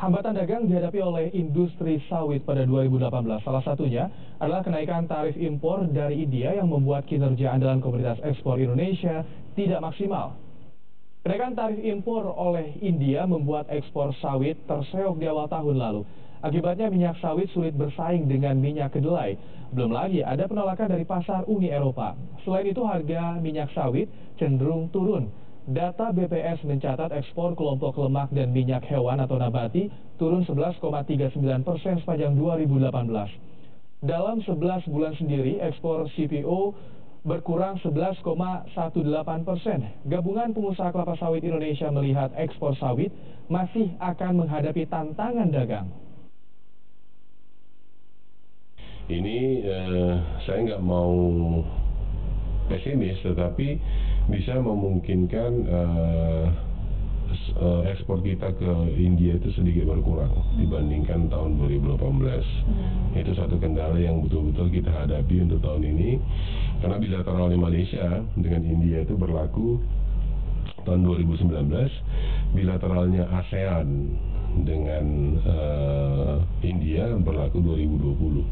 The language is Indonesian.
Hambatan dagang dihadapi oleh industri sawit pada 2018. Salah satunya adalah kenaikan tarif impor dari India yang membuat kinerja andalan komoditas ekspor Indonesia tidak maksimal. Kenaikan tarif impor oleh India membuat ekspor sawit terseok di awal tahun lalu. Akibatnya minyak sawit sulit bersaing dengan minyak kedelai. Belum lagi ada penolakan dari pasar Uni Eropa. Selain itu harga minyak sawit cenderung turun. Data BPS mencatat ekspor kelompok lemak dan minyak hewan atau nabati turun 11,39% sepanjang 2018. Dalam 11 bulan sendiri, ekspor CPO berkurang 11,18%. Gabungan Pengusaha Kelapa Sawit Indonesia melihat ekspor sawit masih akan menghadapi tantangan dagang. Ini saya nggak mau pesimis, tetapi bisa memungkinkan ekspor kita ke India itu sedikit berkurang dibandingkan tahun 2018. Itu satu kendala yang betul-betul kita hadapi untuk tahun ini, karena bilateralnya Malaysia dengan India itu berlaku tahun 2019, bilateralnya ASEAN dengan India berlaku 2020.